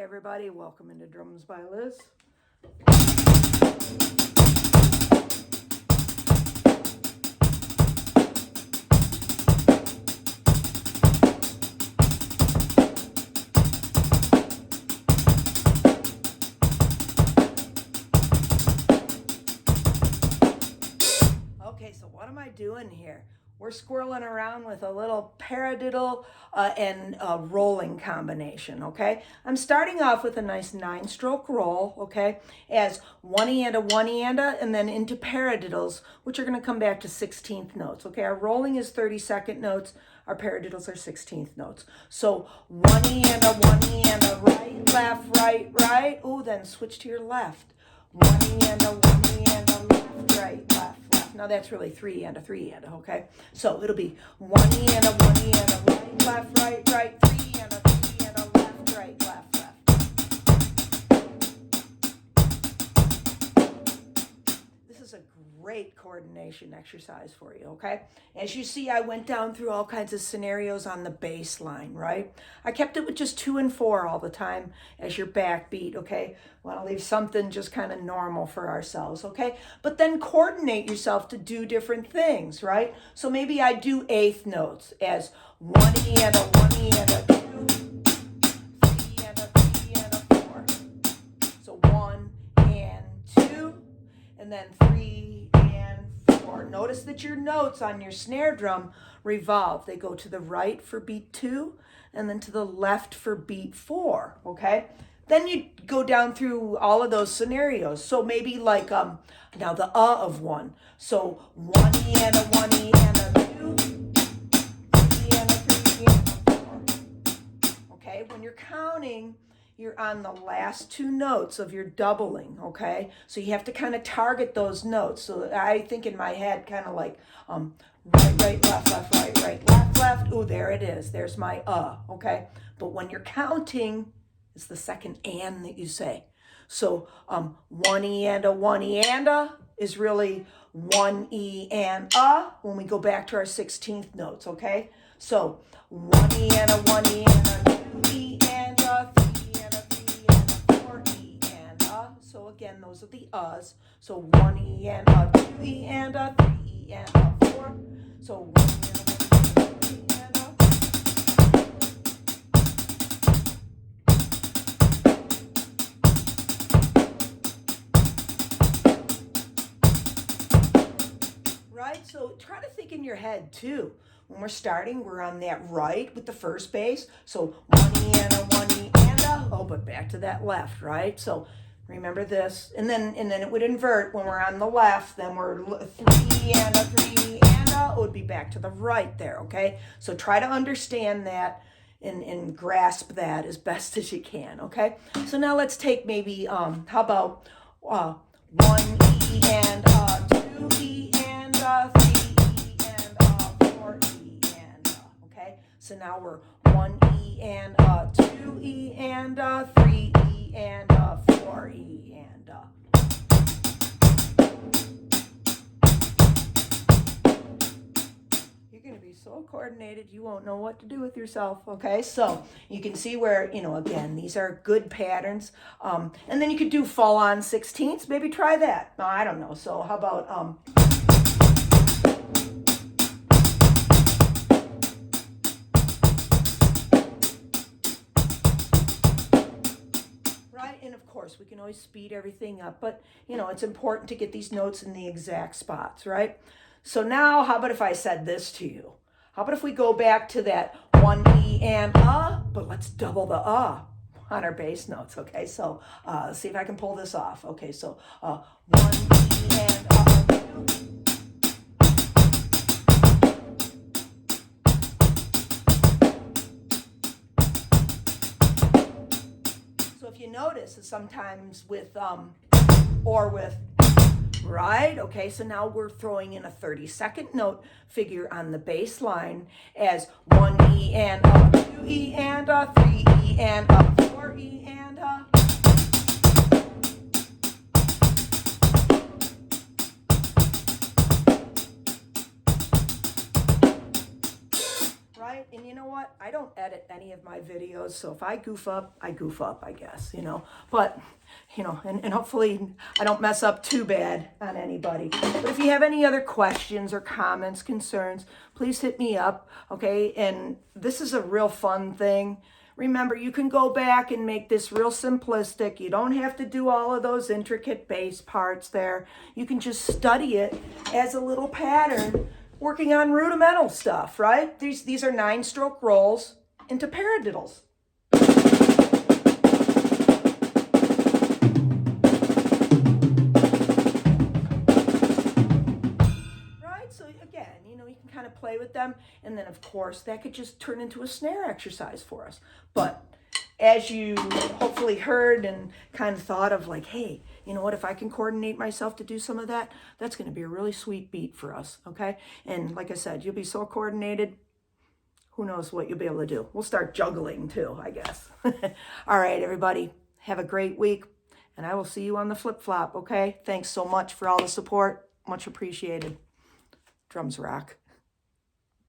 Everybody, welcome into Drums by Liz. Okay, so what am I doing here? We're squirreling around with a little paradiddle and a rolling combination, okay? I'm starting off with a nice 9-stroke roll, okay, as one-eanda, and then into paradiddles, which are gonna come back to 16th notes, okay? Our rolling is 32nd notes, our paradiddles are 16th notes. So one-eanda, right, left, right. Ooh, then switch to your left. One-eanda, left, right, left. Now that's really 3-eanda, okay? So it'll be one-eanda, right, left, right, 3-eanda, left, right, left. This is a great coordination exercise for you, okay? As you see, I went down through all kinds of scenarios on the bass line, right? I kept it with just 2 and 4 all the time as your backbeat, okay? Want to leave something just kind of normal for ourselves, okay? But then coordinate yourself to do different things, right? So maybe I do 8th notes as one-eanda, 2, 3-eanda, 4. So 1 and 2, and then 3 and 4. Notice that your notes on your snare drum revolve. They go to the right for beat 2 and then to the left for beat 4, okay? Then you go down through all of those scenarios. So maybe like now the of 1. So one-eanda, 2, 3-eanda, 4. Okay, when you're counting, you're on the last 2 notes of your doubling, okay? So you have to kind of target those notes. So I think in my head kind of like right, left, right, left. Ooh, there it is. There's my okay? But when you're counting, it's the second and that you say. So one-eanda is really 1-e and when we go back to our 16th notes, okay? So one-eanda, 2-e and 3-eanda, 4-e and So again, those are the uhs. So 1-e and 2-e and 3-e and 4. So 1-e and 2-e and right? So try to think in your head too. When we're starting, we're on that right with the first bass. So one-eanda, but back to that left, right? So remember this, and then it would invert when we're on the left. Then we're 3-eanda, it would be back to the right there, okay? So try to understand that and grasp that as best as you can, okay? So now let's take maybe how about 1-e and 2-e and 3-e and 4-e and okay? So now we're 1-e and 2-e and 3-e and 4-e and You're going to be so coordinated you won't know what to do with yourself, okay? So you can see where, again, these are good patterns. And then you could do full-on 16ths. Maybe try that. No, I don't know. So how about and of course, we can always speed everything up, but, it's important to get these notes in the exact spots, right? So now, how about if I said this to you? How about if we go back to that 1-e and but let's double the on our bass notes, okay? So see if I can pull this off. Okay, so 1-e and 2. If you notice, sometimes with right, okay, so now we're throwing in a 32nd note figure on the bass line as 1-e and 2-e and 3-e and 4-e and right? And you know what? I don't edit any of of my videos. So if I goof up, I guess, you know. But, you know, and hopefully I don't mess up too bad on anybody. But if you have any other questions or comments, concerns, please hit me up, okay? And this is a real fun thing. Remember, you can go back and make this real simplistic. You don't have to do all of those intricate bass parts there. You can just study it as a little pattern, working on rudimental stuff, right? These are 9-stroke rolls into paradiddles. Right? So again, you know, you can kind of play with them. And then, of course, that could just turn into a snare exercise for us. But as you hopefully heard and kind of thought of like, hey, you know what, if I can coordinate myself to do some of that, that's going to be a really sweet beat for us, okay? And like I said, you'll be so coordinated, who knows what you'll be able to do. We'll start juggling too, I guess. All right, everybody, have a great week, and I will see you on the flip-flop, okay? Thanks so much for all the support. Much appreciated. Drums rock.